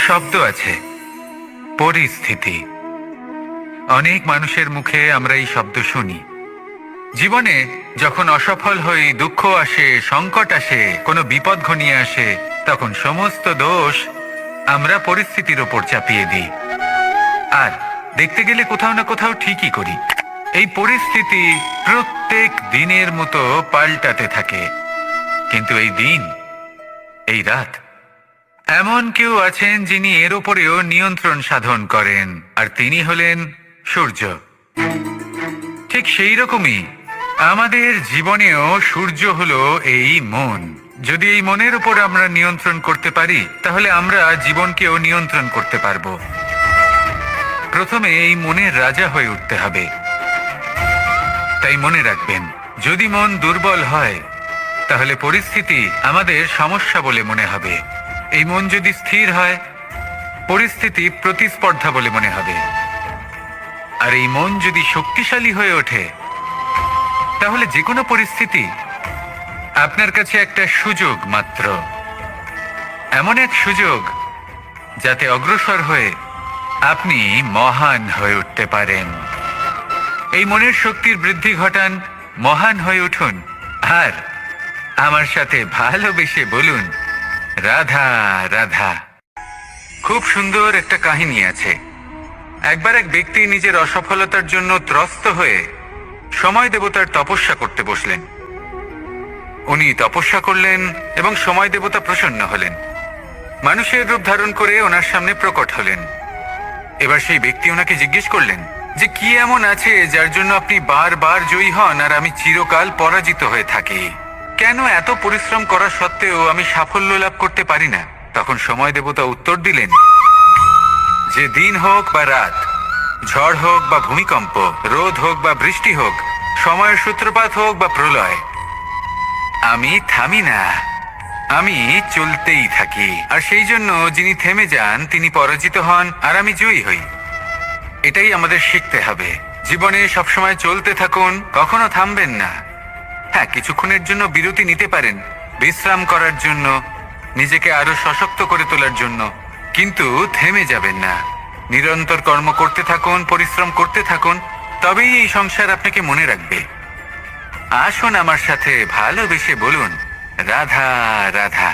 শব্দ আছে, পরিস্থিতি। অনেক মানুষের মুখে আমরা এই শব্দ শুনি। জীবনে যখন অসফল হই, দুঃখ আসে, সংকট আসে, কোনো বিপদ ঘনিয়ে আসে, তখন সমস্ত দোষ আমরা পরিস্থিতির ওপর চাপিয়ে দিই। আর দেখতে গেলে কোথাও না কোথাও ঠিকই করি। এই পরিস্থিতি প্রত্যেক দিনের মতো পাল্টাতে থাকে, কিন্তু এই দিন, এই রাত, এমন কেউ আছেন যিনি এর উপরেও নিয়ন্ত্রণ সাধন করেন, আর তিনি হলেন সূর্য। ঠিক সেই রকমই আমাদের জীবনেও সূর্য হলো এই মন। যদি এই মনের উপর আমরা নিয়ন্ত্রণ করতে পারি, তাহলে আমরা জীবনকেও নিয়ন্ত্রণ করতে পারবো। প্রথমে এই মনের রাজা হয়ে উঠতে হবে। তাই মনে রাখবেন, যদি মন দুর্বল হয়, তাহলে পরিস্থিতি আমাদের সমস্যা বলে মনে হবে। এই মন যদি স্থির হয়, পরিস্থিতি প্রতিস্পর্ধা বলে মনে হবে। আর এই মন যদি শক্তিশালী হয়ে ওঠে, তাহলে যে কোনো পরিস্থিতি আপনার কাছে একটা সুযোগ মাত্র। এমন এক সুযোগ যাতে অগ্রসর হয়ে আপনি মহান হয়ে উঠতে পারেন। এই মনের শক্তির বৃদ্ধি ঘটান, মহান হয়ে উঠুন, আর আমার সাথে ভালোবেসে বলুন, রাধা রাধা। খুব সুন্দর একটা কাহিনী আছে। একবার এক ব্যক্তি নিজের অসফলতার জন্য ত্রস্ত হয়ে সময় দেবতার তপস্যা করতে বসলেন। উনি তপস্যা করলেন এবং সময় দেবতা প্রসন্ন হলেন। মানুষের রূপ ধারণ করে ওনার সামনে প্রকট হলেন। এবার সেই ব্যক্তি ওনাকে জিজ্ঞেস করলেন যে কি এমন আছে যার জন্য আপনি বারবার জয়ী হন আর আমি চিরকাল পরাজিত হয়ে থাকি? কেন এত পরিশ্রম করা সত্ত্বেও আমি সাফল্য লাভ করতে পারি না? তখন সময় দেবতা উত্তর দিলেন যে দিন হোক বা রাত, ঝড় হোক বা ভূমিকম্প, রোদ হোক বা বৃষ্টি হোক, সময়ের সূত্রপাত হোক বা প্রলয়, আমি থামি না, আমি চলতেই থাকি। আর সেই জন্য যিনি থেমে যান তিনি পরাজিত হন আর আমি জয়ী হই। এটাই আমাদের শিখতে হবে। জীবনে সবসময় চলতে থাকুন, কখনো থামবেন না। হ্যাঁ, কিছুক্ষণের জন্য বিরতি নিতে পারেন, বিশ্রাম করার জন্য, নিজেকে আরো সশক্ত করে তোলার জন্য, কিন্তু থেমে যাবেন না। নিরন্তর কর্ম করতে থাকুন, পরিশ্রম করতে থাকুন, তবেই এই সংসার আপনাকে মনে রাখবে। আসুন আমার সাথে ভালোবেসে বলুন, রাধা রাধা।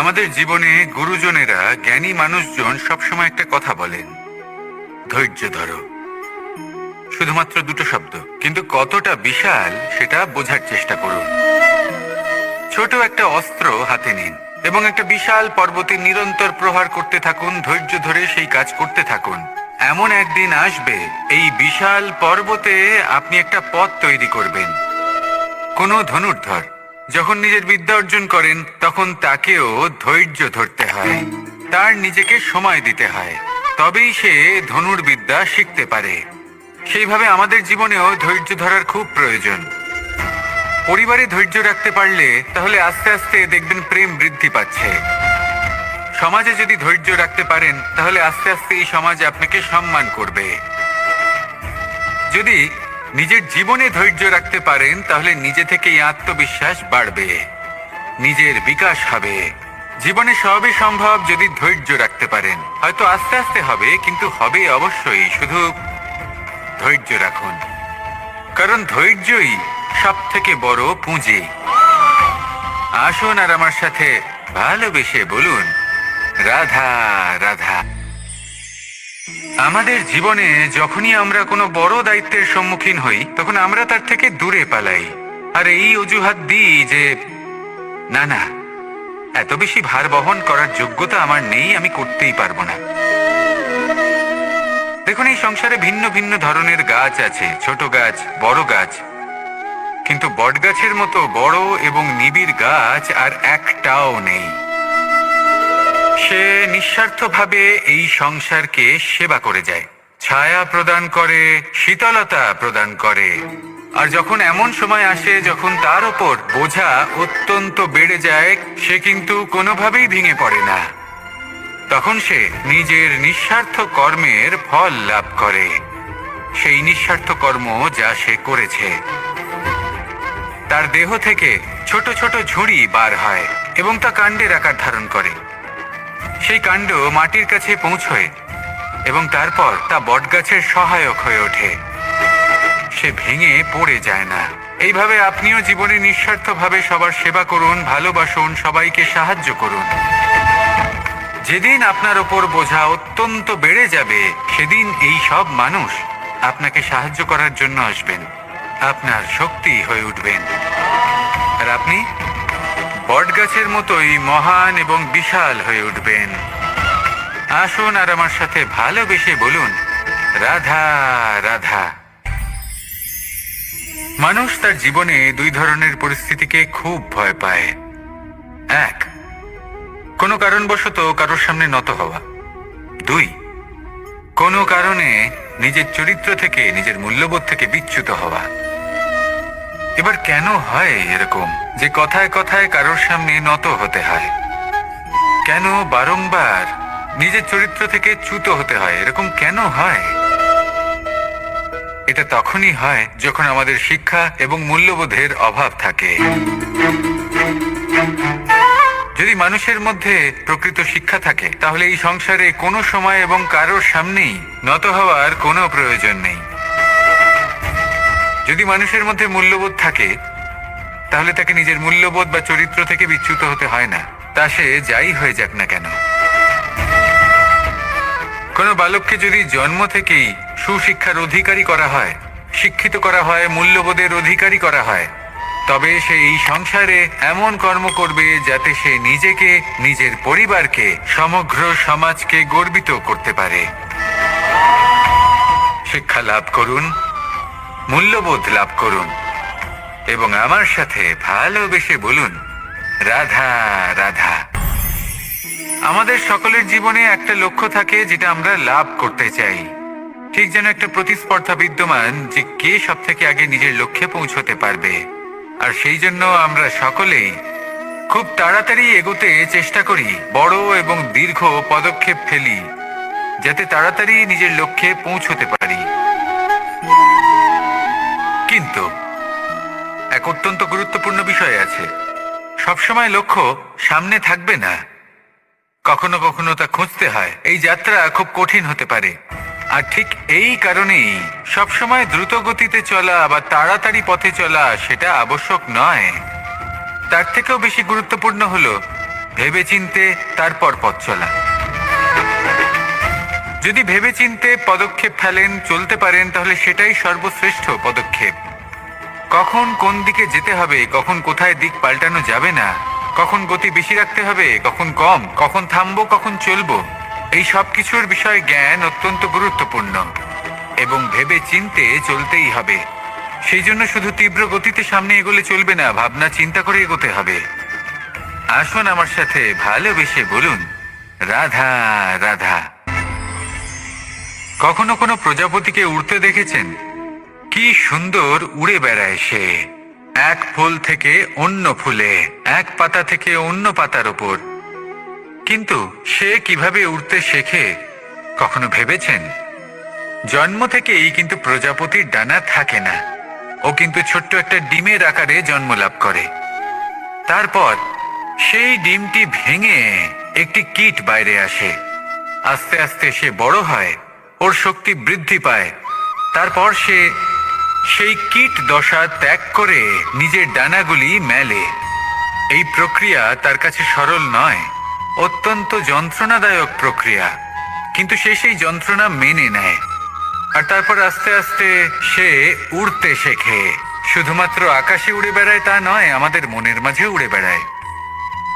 আমাদের জীবনে গুরুজনেরা, জ্ঞানী মানুষজন সবসময় একটা কথা বলেন, ধৈর্য ধরো। শুধুমাত্র দুটো শব্দ, কিন্তু কতটা বিশাল সেটা বোঝার চেষ্টা করুন। ছোট একটা অস্ত্র হাতে নিন এবং একটা বিশাল পর্বতে নিরন্তর প্রহার করতে থাকুন। ধৈর্য ধরে সেই কাজ করতে থাকুন। এমন একদিন আসবে, এই বিশাল পর্বতে আপনি একটা পথ তৈরি করবেন। কোনো ধনুর্ধর যখন নিজের বিদ্যা অর্জন করেন, তখন তাকেও ধৈর্য ধরতে হয়, তার নিজেকে সময় দিতে হয়, তবেই সে ধনুর্বিদ্যা শিখতে পারে। সেইভাবে আমাদের জীবনেও ধৈর্য ধরার খুব প্রয়োজন। পরিবারে ধৈর্য রাখতে পারলে তাহলে আস্তে আস্তে দেখবেন প্রেম বৃদ্ধি পাচ্ছে। সমাজে যদি ধৈর্য রাখতে পারেন, তাহলে আস্তে আস্তে এই সমাজ আপনাকে সম্মান করবে। যদি নিজের জীবনে ধৈর্য রাখতে পারেন, তাহলে নিজে থেকেই আত্মবিশ্বাস বাড়বে, নিজের বিকাশ হবে। জীবনে সবই সম্ভব যদি ধৈর্য রাখতে পারেন। হয়তো আস্তে আস্তে হবে, কিন্তু হবে অবশ্যই। শুধু ধৈর্য রাখুন, কারণ ধৈর্যই সব থেকে বড় পুঁজি। আসুন আর আমার সাথে ভালোবেসে বলুন, রাধা রাধা। আমাদের জীবনে যখনই আমরা কোনো বড় দায়িত্বের সম্মুখীন হই, তখন আমরা তার থেকে দূরে পালাই আর এই অজুহাত দিই যে না না, এত বেশি ভার বহন করার যোগ্যতা আমার নেই, আমি করতেই পারবো না। দেখুন, এই সংসারে ভিন্ন ভিন্ন ধরনের গাছ আছে, ছোট গাছ, বড় গাছ, কিন্তু বটগাছের মতো বড় এবং নিবিড় গাছ আর একটাও নেই। সে নিঃস্বার্থভাবে এই সংসারকে সেবা করে যায়, ছায়া প্রদান করে, শীতলতা প্রদান করে। আর যখন এমন সময় আসে যখন তার ওপর বোঝা অত্যন্ত বেড়ে যায়, সে কিন্তু কোনোভাবেই ভেঙে পড়ে না। তখন সে নিজের নিঃস্বার্থ কর্মের ফল লাভ করে, সেই নিঃস্বার্থ কর্ম যা সে করেছে। তার দেহ থেকে ছোট ছোট ঝুড়ি বার হয় এবং তা কাণ্ডের আকার ধারণ করে। সেই কাণ্ড মাটির কাছে পৌঁছয় এবং তারপর তা বটগাছের সহায়ক হয়ে ওঠে। সে ভেঙে পড়ে যায় না। এইভাবে আপনিও জীবনে নিঃস্বার্থভাবে সবার সেবা করুন, ভালোবাসুন, সবাইকে সাহায্য করুন। যেদিন আপনার ওপর বোঝা অত্যন্ত বেড়ে যাবে, সেদিন এই সব মানুষ আপনাকে সাহায্য করার জন্য আসবেন, আপনার শক্তি হয়ে উঠবেন, আর আপনি বটগাছের মতোই মহান এবং বিশাল হয়ে উঠবেন। আসুন আর আমার সাথে ভালোবেসে বলুন, রাধা রাধা। মানুষ তার জীবনে দুই ধরনের পরিস্থিতিকে খুব ভয় পায়। এক, কোনো কারণবশত কারোর সামনে নত হওয়া। দুই, কোনো কারণে নিজের চরিত্র থেকে, নিজের মূল্যবোধ থেকে বিচ্যুত হওয়া। এবার কেন হয় এরকম যে কথায় কথায় কারোর সামনে নত হতে হয়? কেন বারংবার নিজের চরিত্র থেকে চ্যুত হতে হয়? এরকম কেন হয়? এটা তখনই হয় যখন আমাদের শিক্ষা এবং মূল্যবোধের অভাব থাকে। যদি মানুষের মধ্যে প্রকৃত শিক্ষা থাকে, তাহলে এই সংসারে কোনো সময় এবং কারোর সামনেই নত হওয়ার কোনো প্রয়োজন নেই। যদি মানুষের মধ্যে মূল্যবোধ থাকে, তাহলে তাকে নিজের মূল্যবোধ বা চরিত্র থেকে বিচ্যুত হতে হয় না, তা সে যাই হয়ে যাক না কেন। কোনো বালককে যদি জন্ম থেকেই সুশিক্ষার অধিকারী করা হয়, শিক্ষিত করা হয়, মূল্যবোধের অধিকারী করা হয়, তবে সে এই সংসারে এমন কর্ম করবে যাতে সে নিজেকে, নিজের পরিবারকে, সমগ্র সমাজকে গর্বিত করতে পারে। শিক্ষা লাভ করুন, মূল্যবোধ লাভ করুন এবং আমার সাথে ভালোবেসে বলুন, রাধা রাধা। আমাদের সকলের জীবনে একটা লক্ষ্য থাকে যেটা আমরা লাভ করতে চাই। ঠিক যেন একটা প্রতিস্পর্ধা বিদ্যমান যে কে সব থেকে আগে নিজের লক্ষ্যে পৌঁছতে পারবে। আর সেই জন্য আমরা সকলেই খুব তাড়াতাড়ি এগোতে চেষ্টা করি, বড় এবং দীর্ঘ পদক্ষেপ ফেলি যাতে তাড়াতাড়ি নিজের লক্ষ্যে পৌঁছতে পারি। কিন্তু এক অত্যন্ত গুরুত্বপূর্ণ বিষয় আছে, সবসময় লক্ষ্য সামনে থাকবে না, কখনো কখনো তা খুঁজতে হয়। এই যাত্রা খুব কঠিন হতে পারে, আর ঠিক এই কারণেই সবসময় দ্রুত গতিতে চলা বা তাড়াতাড়ি পথে চলা সেটা আবশ্যক নয়। তার থেকেও বেশি গুরুত্বপূর্ণ হলো ভেবেচিন্তে তারপর পথ চলা। যদি ভেবেচিন্তে পদক্ষেপ ফেলেন, চলতে পারেন, তাহলে সেটাই সর্বশ্রেষ্ঠ পদক্ষেপ। কখন কোন দিকে যেতে হবে, কখন কোথায় দিক পাল্টানো যাবে না, কখন গতি বেশি রাখতে হবে, কখন কম, কখন থামবো, কখন চলবো, এই সব কিছুর বিষয়ে জ্ঞান অত্যন্ত গুরুত্বপূর্ণ এবং ভেবে চিন্তে চলতেই হবে। সেই জন্য শুধু তীব্র গতিতে সামনে এগোলে চলবে না, ভাবনা চিন্তা করে এগোতে হবে। আসুন আমার সাথে ভালোবেসে বলুন, রাধা রাধা। কখনো কোনো প্রজাপতিকে উড়তে দেখেছেন? কি সুন্দর উড়ে বেড়ায় সে, এক ফুল থেকে অন্য ফুলে, এক পাতা থেকে অন্য পাতার ওপর। কিন্তু সে কিভাবে উড়তে শেখে কখনো ভেবেছেন? জন্ম থেকেই কিন্তু প্রজাপতির ডানা থাকে না, ও কিন্তু ছোট্ট একটা ডিমের আকারে জন্ম লাভ করে। তারপর সেই ডিমটি ভেঙে একটি কীট বাইরে আসে। আস্তে আস্তে সে বড় হয়, ওর শক্তি বৃদ্ধি পায়। তারপর সে সেই কীট দশা ত্যাগ করে নিজের ডানাগুলি মেলে। এই প্রক্রিয়া তার কাছে সরল নয়, অত্যন্ত যন্ত্রণাদায়ক প্রক্রিয়া, কিন্তু সে সেই যন্ত্রণা মেনে নেয়। আর তারপর আস্তে আস্তে সে উড়তে শেখে। শুধুমাত্র আকাশে উড়ে বেড়ায় তা নয়, আমাদের মনের মাঝে উড়ে বেড়ায়।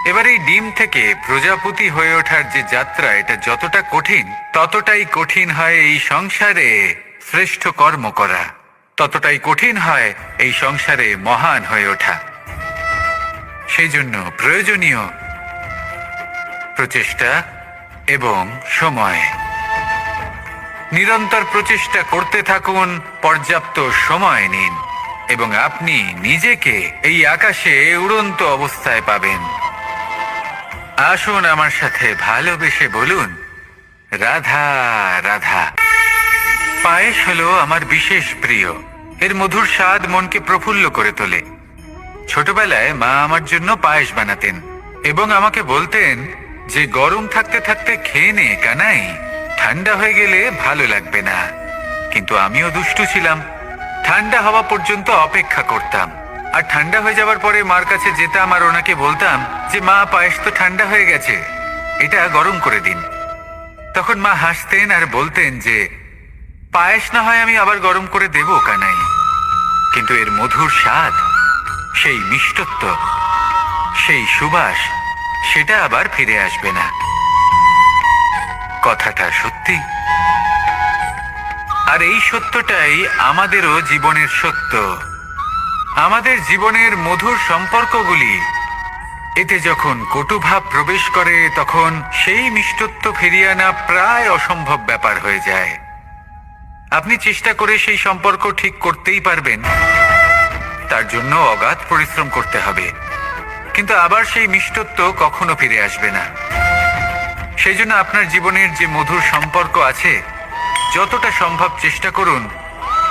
এবার এই ডিম থেকে প্রজাপতি হয়ে ওঠার যে যাত্রা, এটা যতটা কঠিন, ততটাই কঠিন হয় এই সংসারে শ্রেষ্ঠ কর্ম করা, ততটাই কঠিন হয় এই সংসারে মহান হয়ে ওঠা। সেই জন্য প্রয়োজনীয় প্রচেষ্টা এবং সময়। নিরন্তর প্রচেষ্টা করতে থাকুন, পর্যাপ্ত সময় নিন এবং আপনি নিজেকে এই আকাশে উড়ন্ত অবস্থায় পাবেন। আসুন আমার সাথে ভালোবেসে বলুন, রাধা রাধা। পায়েস হলো আমার বিশেষ প্রিয়। এর মধুর স্বাদ মনকে প্রফুল্ল করে তোলে। ছোটবেলায় মা আমার জন্য পায়েস বানাতেন এবং আমাকে বলতেন যে গরম থাকতে থাকতে খেয়ে নে কানাই, ঠান্ডা হয়ে গেলে ভালো লাগবে না। কিন্তু আমিও দুষ্টু ছিলাম, ঠান্ডা হওয়া পর্যন্ত অপেক্ষা করতাম, আর ঠান্ডা হয়ে যাবার পরে মার কাছে যেতাম আর ওনাকে বলতাম যে মা, পায়েস তো ঠান্ডা হয়ে গেছে, এটা গরম করে দিন। তখন মা হাসতেন আর বলতেন যে পায়েস না হয় আমি আবার গরম করে দেব কানাই, কিন্তু এর মধুর স্বাদ, সেই মিষ্টত্ব, সেই সুবাস, সেটা আবার ফিরে আসবে না। কথাটা সত্যি। আর এই সত্যটাই আমাদেরও জীবনের সত্য। আমাদের জীবনের মধুর সম্পর্কগুলি, এতে যখন কটুভাব প্রবেশ করে তখন সেই মিষ্টত্ব ফিরিয়ে আনা প্রায় অসম্ভব ব্যাপার হয়ে যায়। আপনি চেষ্টা করে সেই সম্পর্ক ঠিক করতেই পারবেন, তার জন্য অগাধ পরিশ্রম করতে হবে, কিন্তু আবার সেই মিষ্টত্ব কখনো ফিরে আসবে না। সেই জন্য আপনার জীবনের যে মধুর সম্পর্ক আছে, যতটা সম্ভব চেষ্টা করুন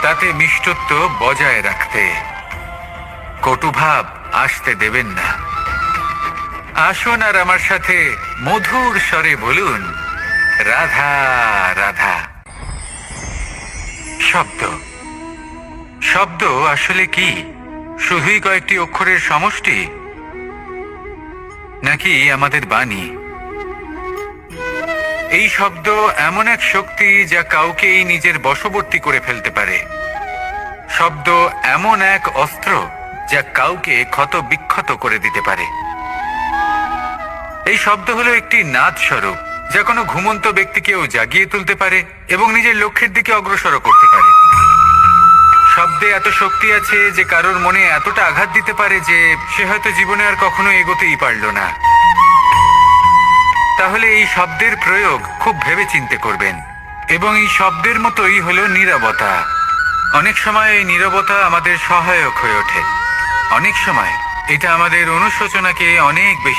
তাতে মিষ্টত্ব বজায় রাখতে। কটুভাব আসতে দেবেন না। আসুন আর আমার সাথে মধুর স্বরে বলুন, রাধা রাধা। শব্দ। শব্দ আসলে কি? শুধুই কয়েকটি অক্ষরের সমষ্টি, নাকি আমাদের বাণী? এই শব্দ এমন এক শক্তি যা কাউকেই নিজের বশবর্তী করে ফেলতে পারে। শব্দ এমন এক অস্ত্র যা কাউকে ক্ষত বিক্ষত করে দিতে পারে। এই শব্দ হলো একটি নাদ স্বরূপ, যা কোনো ঘুমন্ত ব্যক্তিকেও জাগিয়ে তুলতে পারে এবং নিজের লক্ষ্যের দিকে অগ্রসর করতে পারে। শব্দে এত শক্তি আছে যে কারোর মনে এতটা আঘাত দিতে পারে যে সে হয়তো জীবনে আর কখনো এগোতেই পারল না। তাহলে এই শব্দের প্রয়োগ খুব ভেবেচিন্তে করবেন। এবং এই শব্দের মতোই হলো নীরবতা। অনেক সময় এই নীরবতা আমাদের সহায়ক হয়ে ওঠে, অনেক সময় এটা আমাদের অনুশোচনাকে অনেক বেশি